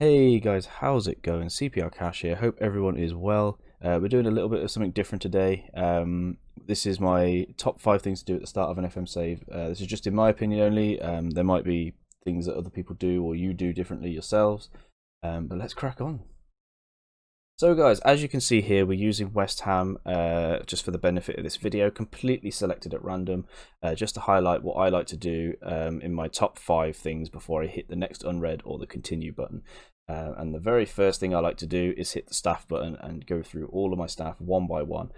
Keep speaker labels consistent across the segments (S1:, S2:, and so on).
S1: Hey guys, how's it going? Cplcash here. Hope everyone is well. We're doing a little bit of something different today. This is my top 5 things to do at the start of an FM save. This is just in my opinion only. There might be things that other people do or you do differently yourselves. But let's crack on. So guys, as you can see here, we're using West Ham just for the benefit of this video, completely selected at random, just to highlight what I like to do in my top 5 things before I hit the next unread or the continue button. And the very first thing I like to do is hit the staff button and go through all of my staff one by one.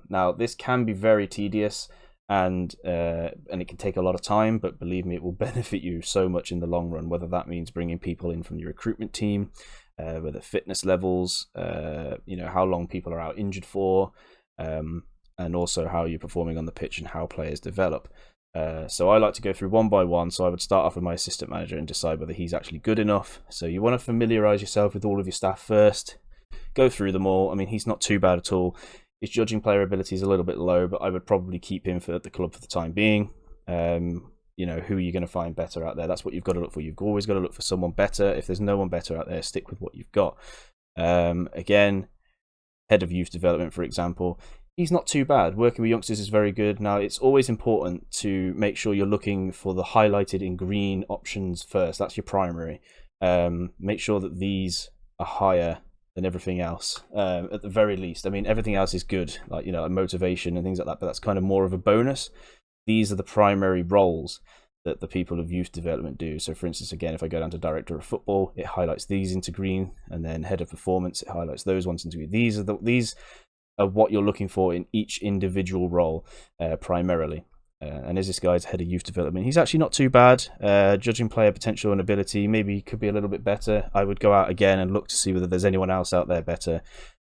S1: Now this can be very tedious and it can take a lot of time, but believe me, it will benefit you so much in the long run, whether that means bringing people in from your recruitment team, whether fitness levels, how long people are out injured for, and also how you're performing on the pitch and how players develop. So I like to go through one by one. So I would start off with my assistant manager and decide whether he's actually good enough. So you want to familiarize yourself with all of your staff first, go through them all. I mean, he's not too bad at all. His judging player ability is a little bit low, but I would probably keep him for the club for the time being. Who are you going to find better out there? That's what you've got to look for. You've always got to look for someone better. If there's no one better out there, stick with what you've got. Again, head of youth development, for example, he's not too bad. Working with youngsters is very good. Now, it's always important to make sure you're looking for the highlighted in green options first. That's your primary. Make sure that these are higher than everything else, at the very least. I mean, everything else is good, like, motivation and things like that, but that's kind of more of a bonus. These are the primary roles that the people of youth development do. So for instance, again, if I go down to director of football, it highlights these into green, and then head of performance, it highlights those ones into green. These are what you're looking for in each individual role, primarily. And as this guy's head of youth development, he's actually not too bad. Judging player potential and ability, maybe could be a little bit better. I would go out again and look to see whether there's anyone else out there better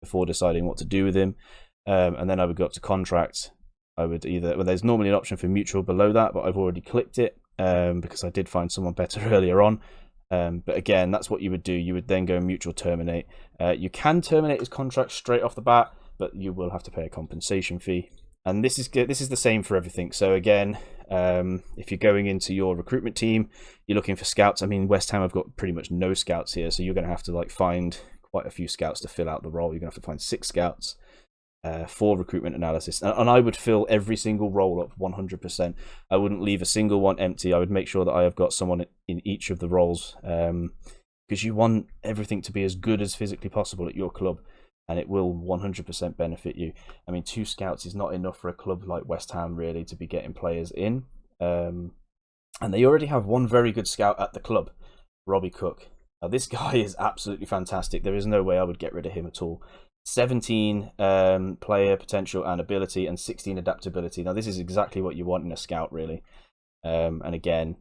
S1: before deciding what to do with him. And then I would go up to contract. I would there's normally an option for mutual below that, but I've already clicked it because I did find someone better earlier on. But again, that's what you would do. You would then go mutual terminate. You can terminate his contract straight off the bat, but you will have to pay a compensation fee. And this is the same for everything. So again, if you're going into your recruitment team, you're looking for scouts. I mean, West Ham have got pretty much no scouts here, so you're going to have to find quite a few scouts to fill out the role. You're going to have to find 6 scouts for recruitment analysis, and I would fill every single role up 100%. I wouldn't leave a single one empty. I would make sure that I have got someone in each of the roles, because you want everything to be as good as physically possible at your club, and it will 100% benefit you. I mean, 2 scouts is not enough for a club like West Ham really to be getting players in, and they already have one very good scout at the club, Robbie Cook. Now this guy is absolutely fantastic. There is no way I would get rid of him at all. 17 player potential and ability, and 16 adaptability. Now this is exactly what you want in a scout, really. And again,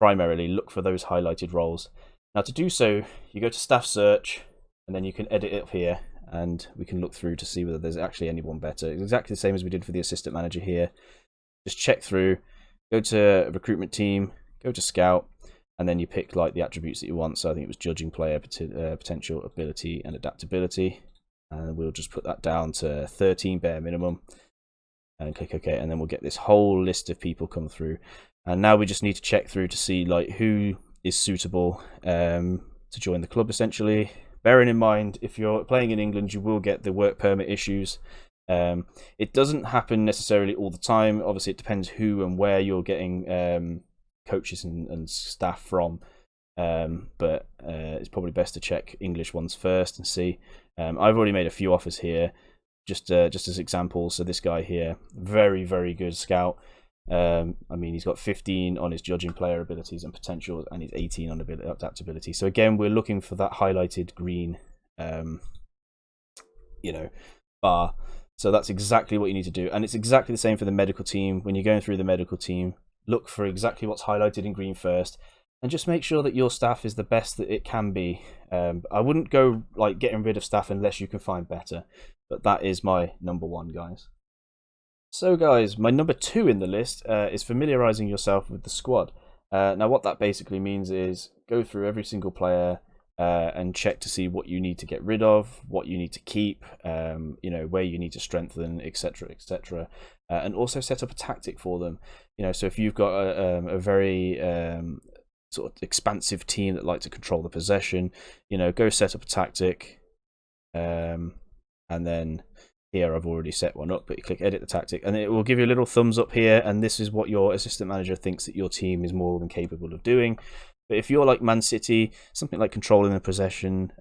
S1: primarily look for those highlighted roles. Now to do so, you go to staff search, and then you can edit it up here, and we can look through to see whether there's actually anyone better. It's exactly the same as we did for the assistant manager here. Just check through, go to recruitment team, go to scout, and then you pick the attributes that you want. So I think it was judging player potential, ability, and adaptability. And we'll just put that down to 13 bare minimum and click OK, and then we'll get this whole list of people come through. And now we just need to check through to see who is suitable to join the club, essentially. Bearing in mind, if you're playing in England, you will get the work permit issues. It doesn't happen necessarily all the time. Obviously, it depends who and where you're getting coaches and staff from. But it's probably best to check English ones first and see. I've already made a few offers here, just as examples. So this guy here, very, very good scout. I mean, he's got 15 on his judging player abilities and potentials, and he's 18 on adaptability. So again, we're looking for that highlighted green, bar. So that's exactly what you need to do, and it's exactly the same for the medical team. When you're going through the medical team, look for exactly what's highlighted in green first, and just make sure that your staff is the best that it can be. I wouldn't go getting rid of staff unless you can find better, but that is my number 1, guys. So guys, my number 2 in the list is familiarizing yourself with the squad. Now what that basically means is go through every single player and check to see what you need to get rid of, what you need to keep, where you need to strengthen, etc., etc. And also set up a tactic for them. So if you've got a very sort of expansive team that like to control the possession, you know, go set up a tactic, and then here I've already set one up, but you click edit the tactic and it will give you a little thumbs up here, and this is what your assistant manager thinks that your team is more than capable of doing. But if you're like Man City, something like controlling the possession,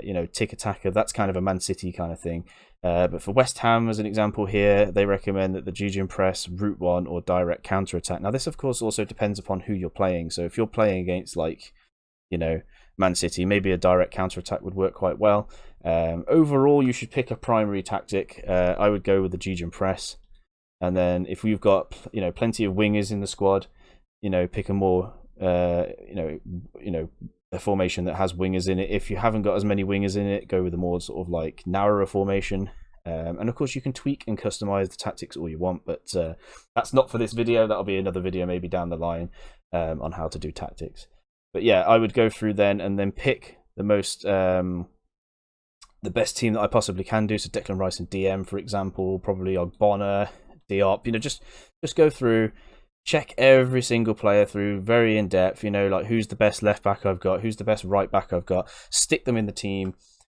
S1: you know, tick attacker, that's kind of a Man City kind of thing. But for West Ham, as an example here, they recommend that the Georgian press, route one, or direct counter attack. Now, this of course also depends upon who you're playing. So if you're playing against, like, you know, Man City, maybe a direct counter attack would work quite well. Overall, you should pick a primary tactic. I would go with the Georgian press, and then if we've got, you know, plenty of wingers in the squad, you know, pick a more you know, a formation that has wingers in it. If you haven't got as many wingers in it, go with a more sort of like narrower formation. And of course, you can tweak and customize the tactics all you want, but that's not for this video. That'll be another video maybe down the line on how to do tactics. But yeah, I would go through then and then pick the most the best team that I possibly can do. So Declan Rice and DM, for example, probably Ogbonna, Diop. You know, just go through. Check every single player through very in depth, you know, like who's the best left back I've got, who's the best right back I've got, stick them in the team,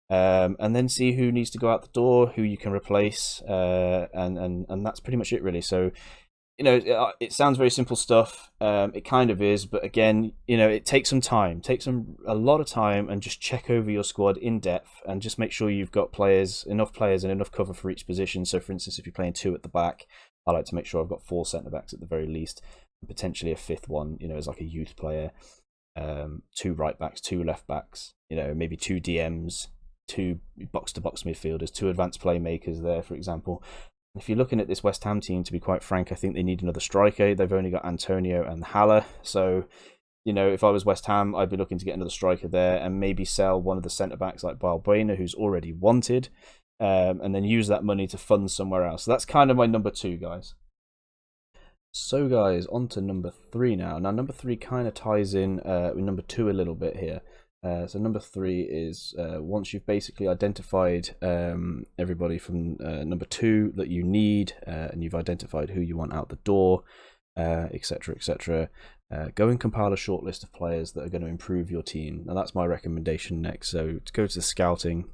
S1: and then see who needs to go out the door, who you can replace, and that's pretty much it really. So, you know, it sounds very simple stuff, it kind of is, but again, you know, it takes some time, a lot of time, and just check over your squad in depth and just make sure you've got enough players and enough cover for each position. So for instance, if you're playing 2 at the back, I like to make sure I've got 4 centre backs at the very least, and potentially a 5th one, you know, as like a youth player. 2 right backs, 2 left backs, you know, maybe 2 DMs, 2 box to box midfielders, 2 advanced playmakers there, for example. If you're looking at this West Ham team, to be quite frank, I think they need another striker. They've only got Antonio and Haller, so, you know, if I was West Ham, I'd be looking to get another striker there and maybe sell one of the centre backs like Balbuena, who's already wanted. And then use that money to fund somewhere else. So that's kind of my number 2, guys. So guys, on to number 3 now. Now number 3 kind of ties in with number 2 a little bit here. So number 3 is once you've basically identified everybody from number 2 that you need, and you've identified who you want out the door, etc, etc, go and compile a short list of players that are going to improve your team. Now that's my recommendation next. So to go to the scouting,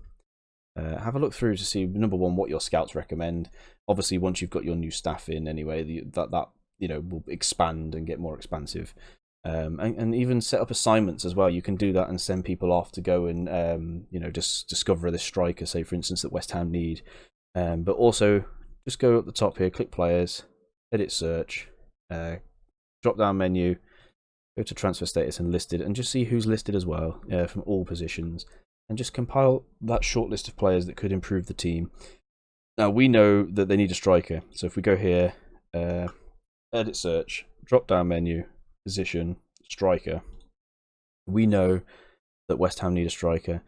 S1: have a look through to see, number 1, what your scouts recommend. Obviously, once you've got your new staff in anyway, that you know, will expand and get more expansive. And even set up assignments as well. You can do that and send people off to go and you know, just discover this striker, say for instance that West Ham need. But also just go up the top here, click players, edit search, drop down menu, go to transfer status and listed, and just see who's listed as well from all positions. And just compile that short list of players that could improve the team. Now, we know that they need a striker. So if we go here, edit search, drop down menu, position, striker, we know that West Ham need a striker.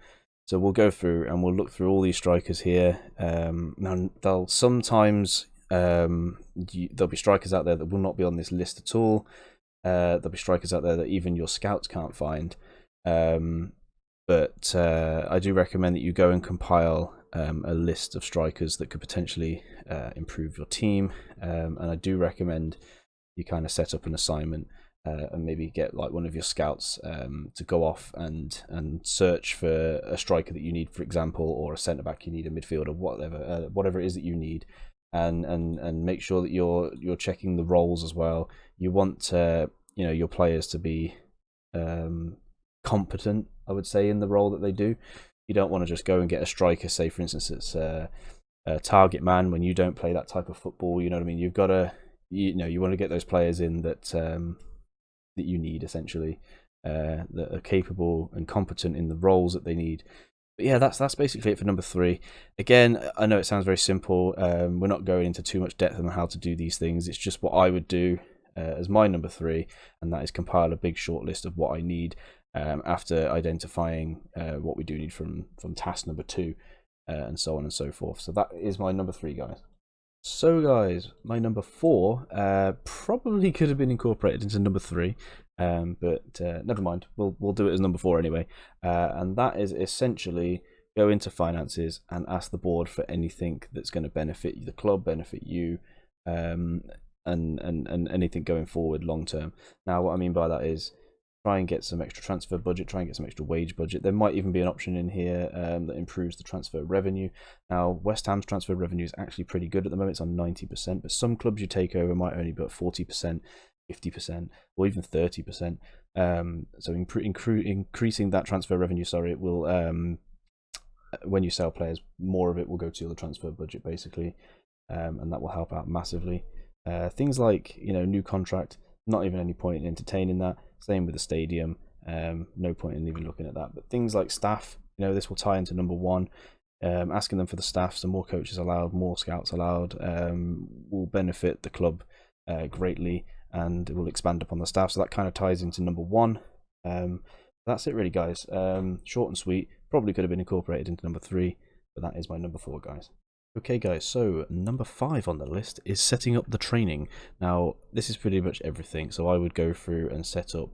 S1: So we'll go through and we'll look through all these strikers here. Now, they'll sometimes, there'll be strikers out there that will not be on this list at all. There'll be strikers out there that even your scouts can't find. But I do recommend that you go and compile a list of strikers that could potentially improve your team. And I do recommend you kind of set up an assignment and maybe get like one of your scouts to go off and search for a striker that you need, for example, or a centre back you need, a midfielder, whatever it is that you need, and make sure that you're checking the roles as well. You want you know, your players to be competent, I would say, in the role that they do. You don't want to just go and get a striker, say for instance it's a target man, when you don't play that type of football. You know what I mean? You've got to, you know, you want to get those players in that that you need, essentially, that are capable and competent in the roles that they need. But yeah, that's basically it for number 3. Again, I know it sounds very simple. We're not going into too much depth on how to do these things. It's just what I would do as my number 3, and that is compile a big short list of what I need after identifying what we do need from task number 2, and so on and so forth. So that is my number 3, guys. So guys, my number 4 probably could have been incorporated into number 3, but never mind. We'll do it as number 4 anyway. And that is essentially go into finances and ask the board for anything that's going to benefit the club, benefit you, and anything going forward long term. Now, what I mean by that is, try and get some extra transfer budget, try and get some extra wage budget. There might even be an option in here that improves the transfer revenue. Now, West Ham's transfer revenue is actually pretty good at the moment. It's on 90%, but some clubs you take over might only be at 40%, 50%, or even 30%. So increasing that transfer revenue, it will, when you sell players, more of it will go to the transfer budget, basically, and that will help out massively. Things like, new contract, not even any point in entertaining that. Same with the stadium, no point in even looking at that. But things like staff, this will tie into number one. Asking them for the staff, so more coaches allowed, more scouts allowed, will benefit the club greatly, and it will expand upon the staff. So that kind of ties into number one. That's it really, guys. Short and sweet. Probably could have been incorporated into number 3, but that is my number 4, guys. Okay guys, so number 5 on the list is setting up the training. Now, this is pretty much everything. So I would go through and set up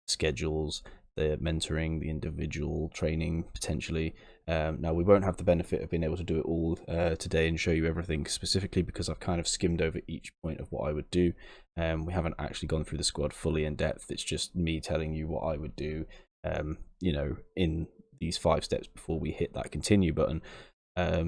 S1: schedules, the mentoring, the individual training, potentially. Now, we won't have the benefit of being able to do it all today and show you everything specifically, because I've kind of skimmed over each point of what I would do. We haven't actually gone through the squad fully in depth. It's just me telling you what I would do, in these 5 steps before we hit that continue button.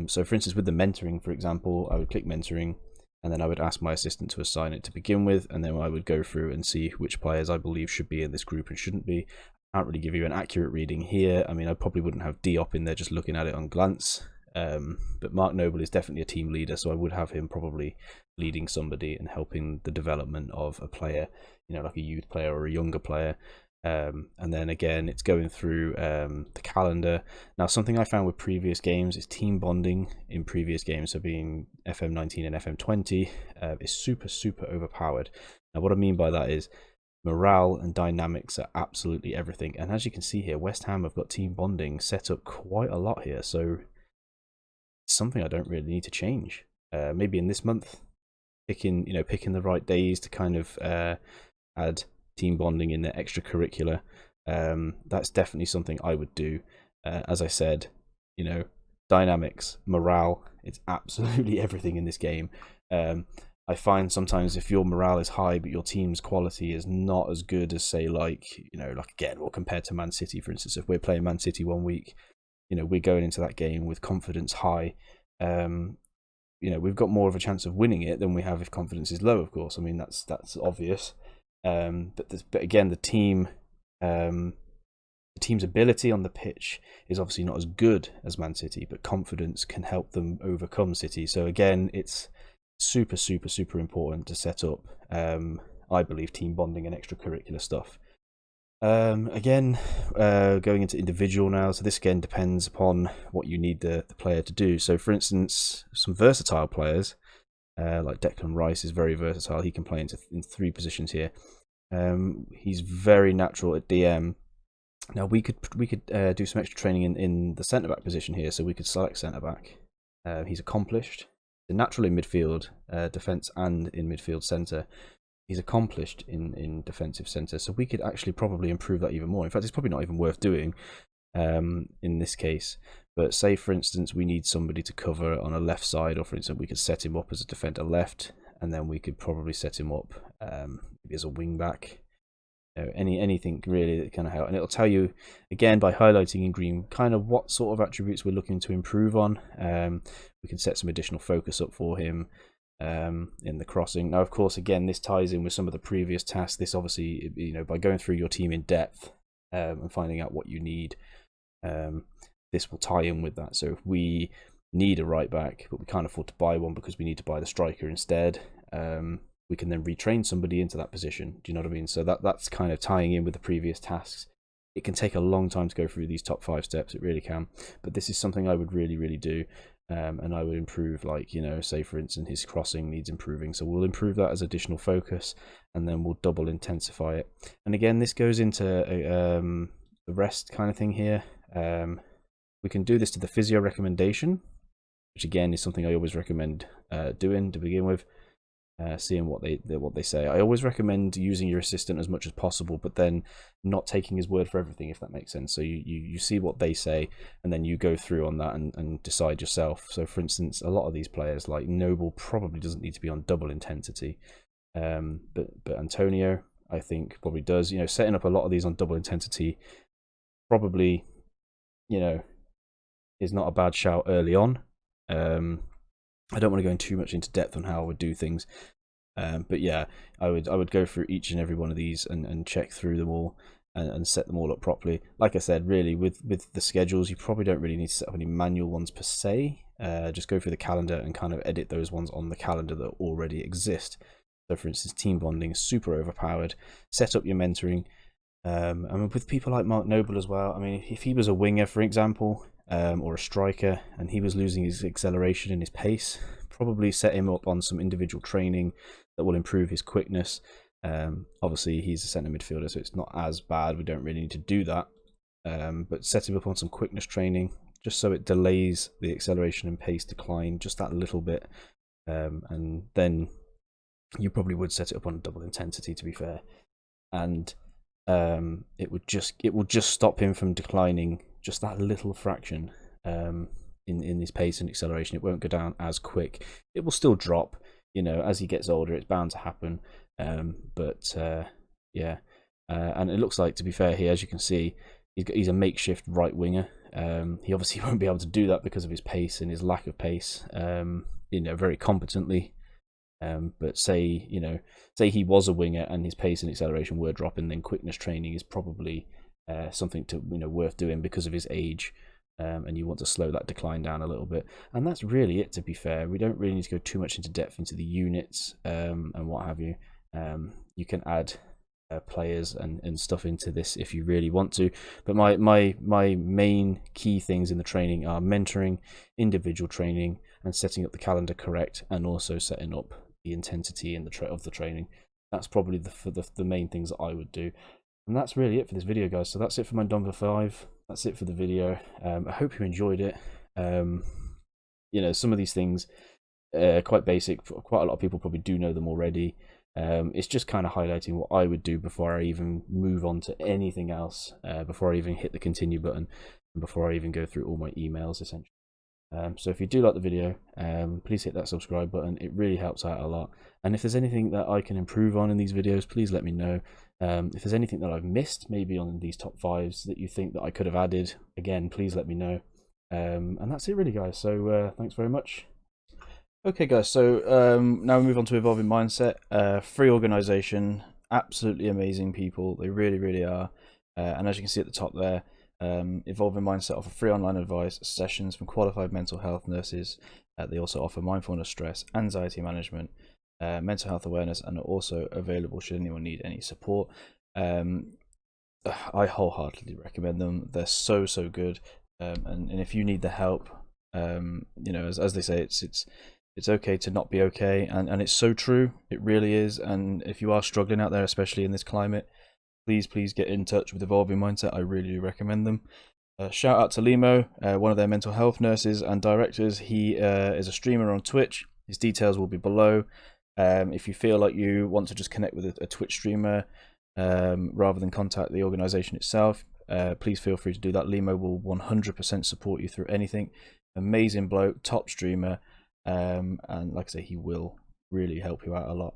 S1: So for instance, with the mentoring, for example, I would click mentoring, and then I would ask my assistant to assign it to begin with, and then I would go through and see which players I believe should be in this group and shouldn't be. I can't really give you an accurate reading here. I mean, I probably wouldn't have Diop in there just looking at it on glance, but Mark Noble is definitely a team leader, so I would have him probably leading somebody and helping the development of a player, like a youth player or a younger player. And then again, it's going through the calendar. Now, something I found with previous games is team bonding in previous games, so being FM19 and FM20, is super overpowered. Now, what I mean by that is morale and dynamics are absolutely everything. And as you can see here, West Ham have got team bonding set up quite a lot here, so it's something I don't really need to change. Maybe in this month, picking the right days to kind of add team bonding in their extracurricular. That's definitely something I would do. As I said, dynamics, morale, it's absolutely everything in this game. I find sometimes if your morale is high but your team's quality is not as good as, say, like again, or compared to Man City, for instance, if we're playing Man City one week, we're going into that game with confidence high. We've got more of a chance of winning it than we have if confidence is low, of course. I mean, that's obvious. But again, the team's ability on the pitch is obviously not as good as Man City, but confidence can help them overcome City. So again, it's super important to set up, I believe, team bonding and extracurricular stuff. Again, going into individual now, so this again depends upon what you need the player to do. So for instance, some versatile players, like Declan Rice is very versatile. He can play in 3 positions here. He's very natural at DM. Now we could do some extra training in the centre back position here, so we could select centre back. He's accomplished. He's natural in midfield, defence, and in midfield centre. He's accomplished in defensive centre, so we could actually probably improve that even more. In fact, it's probably not even worth doing in this case. But say, for instance, we need somebody to cover on a left side, or for instance, we could set him up as a defender left, and then we could probably set him up maybe as a wing back. Anything really that kind of help, and it'll tell you again by highlighting in green kind of what sort of attributes we're looking to improve on. We can set some additional focus up for him in the crossing. Now, of course, again, this ties in with some of the previous tasks. This obviously, by going through your team in depth and finding out what you need, this will tie in with that. So if we need a right back, but we can't afford to buy one because we need to buy the striker instead, we can then retrain somebody into that position. Do you know what I mean? So that's kind of tying in with the previous tasks. It can take a long time to go through these top 5 steps, it really can, but this is something I would really do. And I would improve, like, say for instance his crossing needs improving, so we'll improve that as additional focus, and then we'll double intensify it. And again, this goes into the rest kind of thing here. We can do this to the physio recommendation, which again is something I always recommend doing to begin with. Seeing what they say. I always recommend using your assistant as much as possible, but then not taking his word for everything, if that makes sense. So you see what they say, and then you go through on that and decide yourself. So for instance, a lot of these players like Noble probably doesn't need to be on double intensity, but Antonio, I think probably does. You know, setting up a lot of these on double intensity probably, you know, is not a bad shout early on. I don't want to go in too much into depth on how I would do things, but yeah, I would go through each and every one of these and check through them all and set them all up properly. Like I said, really with the schedules, you probably don't really need to set up any manual ones per se. Just go through the calendar and kind of edit those ones on the calendar that already exist. So for instance, team bonding is super overpowered. Set up your mentoring. I mean, with people like Mark Noble as well. I mean, if he was a winger, for example, or a striker, and he was losing his acceleration and his pace, probably set him up on some individual training that will improve his quickness. Obviously, he's a centre midfielder, so it's not as bad. We don't really need to do that. But set him up on some quickness training, just so it delays the acceleration and pace decline just that little bit. And then you probably would set it up on double intensity, to be fair. And it will just stop him from declining just that little fraction in his pace and acceleration. It won't go down as quick. It will still drop, you know, as he gets older. It's bound to happen. Yeah, and it looks like, to be fair here, as you can see, he's a makeshift right winger. He obviously won't be able to do that because of his pace and his lack of pace. You know, very competently. But say he was a winger and his pace and acceleration were dropping, then quickness training is probably something to, you know, worth doing because of his age, and you want to slow that decline down a little bit. And that's really it, to be fair. We don't really need to go too much into depth into the units and what have you. You can add players and stuff into this if you really want to, but my main key things in the training are mentoring, individual training, and setting up the calendar correct, and also setting up the intensity and of the training. That's probably the main things that I would do. And that's really it for this video, guys. So that's it for my number 5. That's it for the video. I hope you enjoyed it. You know, some of these things are quite basic. Quite a lot of people probably do know them already. It's just kind of highlighting what I would do before I even move on to anything else, before I even hit the continue button, and before I even go through all my emails, essentially. So if you do like the video, please hit that subscribe button. It really helps out a lot. And if there's anything that I can improve on in these videos, please let me know. If there's anything that I've missed, maybe on these top 5s that you think that I could have added, again, please let me know. And that's it really, guys. So thanks very much. Okay, guys, so now we move on to Evolving Mindset. Free organization, absolutely amazing people. They really, really are. And as you can see at the top there, Evolving Mindset offer free online advice sessions from qualified mental health nurses. They also offer mindfulness, stress, anxiety management, mental health awareness, and are also available should anyone need any support. I wholeheartedly recommend them. They're so good. And if you need the help, you know, as they say, it's okay to not be okay, and it's so true. It really is. And if you are struggling out there, especially in this climate, please get in touch with Evolving Mindset. I really recommend them. Shout out to Limo, one of their mental health nurses and directors. He is a streamer on Twitch. His details will be below. If you feel like you want to just connect with a Twitch streamer rather than contact the organization itself, please feel free to do that. Limo will 100% support you through anything. Amazing bloke, top streamer. And like I say, he will really help you out a lot.